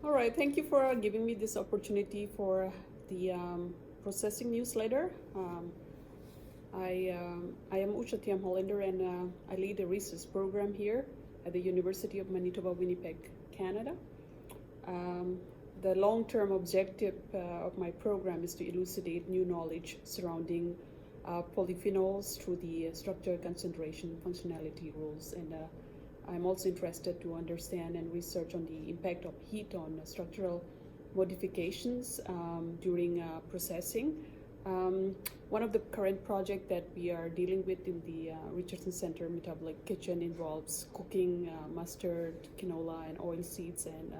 All right, thank you for giving me this opportunity for the processing newsletter. I am Usha Thiam Hollander, and I lead a research program here at the University of Manitoba, Winnipeg, Canada. The long-term objective of my program is to elucidate new knowledge surrounding polyphenols through the structure, concentration, functionality rules, and I'm also interested to understand and research on the impact of heat on structural modifications during processing. One of the current projects that we are dealing with in the Richardson Center Metabolic Kitchen involves cooking mustard, canola, and oil seeds, and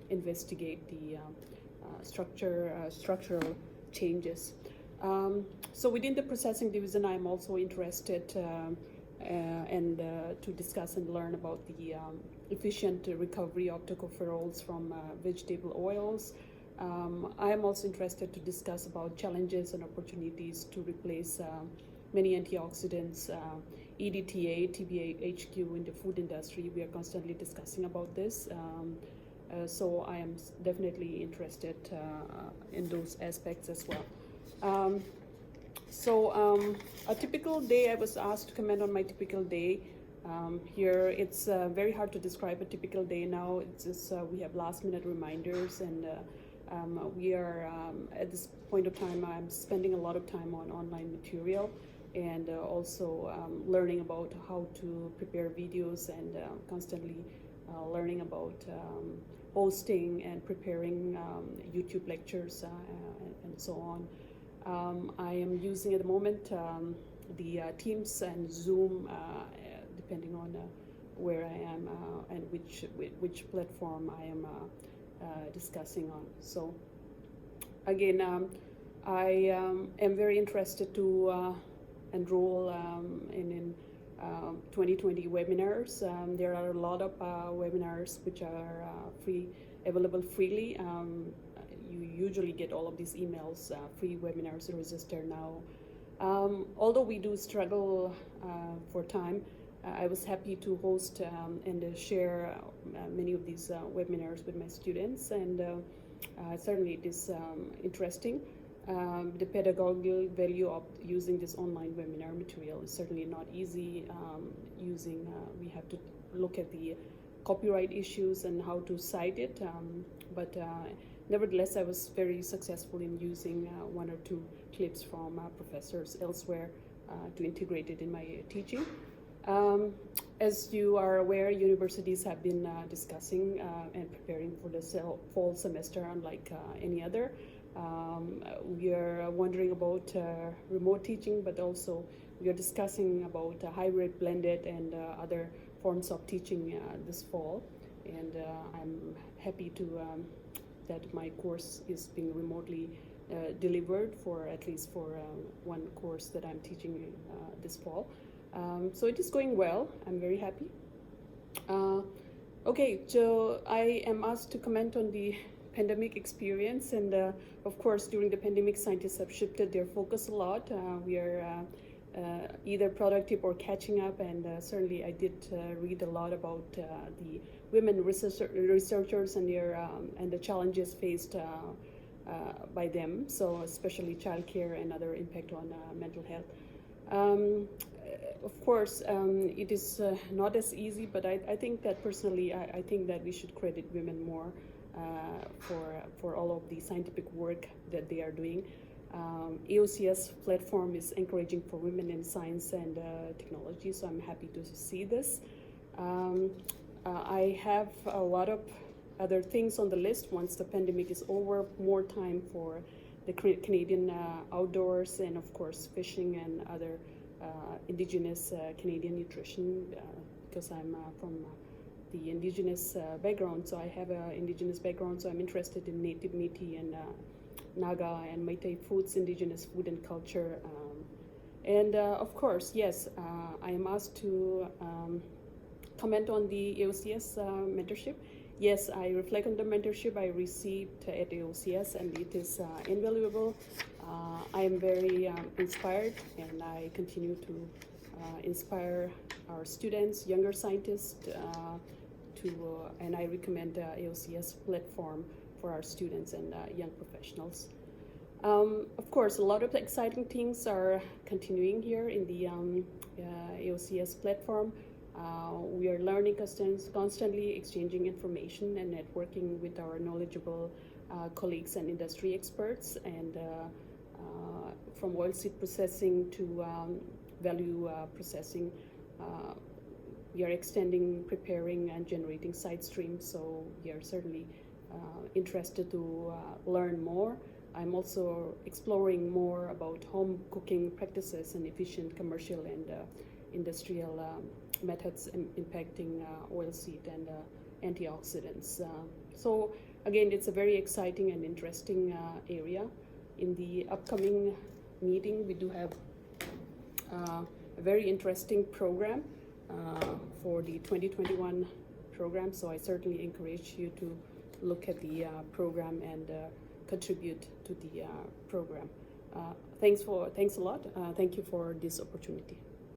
investigate the structural changes. So within the processing division, I'm also interested to discuss and learn about the efficient recovery of tocopherols from vegetable oils. I am also interested to discuss about challenges and opportunities to replace many antioxidants, EDTA, TBHQ in the food industry. We are constantly discussing about this. So I am definitely interested in those aspects as well. A typical day, I was asked to comment on my typical day. Here, it's very hard to describe a typical day now. It's just we have last-minute reminders, and we are at this point of time. I'm spending a lot of time on online material, and also learning about how to prepare videos, and constantly learning about hosting and preparing YouTube lectures and so on. I am using at the moment the Teams and Zoom, depending on where I am and which platform I am discussing on. So again, I am very interested to enroll in 2020 webinars. There are a lot of webinars which are available freely. You usually get all of these emails, free webinars, register now. Although we do struggle for time, I was happy to host and share many of these webinars with my students, and certainly it is interesting. The pedagogical value of using this online webinar material is certainly not easy. We have to look at the copyright issues and how to cite it, but nevertheless, I was very successful in using one or two clips from professors elsewhere to integrate it in my teaching. As you are aware, universities have been discussing and preparing for the fall semester unlike any other. We are wondering about remote teaching, but also we are discussing about hybrid, blended, and other forms of teaching this fall. And I'm happy to that my course is being remotely delivered for at least for one course that I'm teaching this fall. So it is going well. I'm very happy. Okay, so I am asked to comment on the pandemic experience, and of course during the pandemic, scientists have shifted their focus a lot. We are either productive or catching up, and certainly I did read a lot about the women researchers and their and the challenges faced by them. So especially childcare and other impact on mental health. Of course, it is not as easy, but I think that personally, I think that we should credit women more for all of the scientific work that they are doing. AOCS platform is encouraging for women in science and technology, so I'm happy to see this. I have a lot of other things on the list once the pandemic is over, more time for the Canadian outdoors, and of course fishing and other Indigenous Canadian nutrition, because I'm from the Indigenous background, so I have an Indigenous background, so I'm interested in Native Métis and Naga and Métis foods, Indigenous food and culture. And of course, yes, I am asked to comment on the AOCS mentorship. Yes, I reflect on the mentorship I received at AOCS, and it is invaluable. I am very inspired, and I continue to inspire our students, younger scientists, and I recommend AOCS platform for our students and young professionals. Of course, a lot of exciting things are continuing here in the AOCS platform. We are learning constantly, exchanging information and networking with our knowledgeable colleagues and industry experts, and from oilseed processing to value processing. We are extending, preparing, and generating side streams, so we are certainly interested to learn more. I'm also exploring more about home cooking practices and efficient commercial and industrial methods impacting oilseed and antioxidants. So again, it's a very exciting and interesting area. In the upcoming meeting, we do have a very interesting program for the 2021 program, so I certainly encourage you to look at the program and contribute to the program. Thanks a lot. Thank you for this opportunity.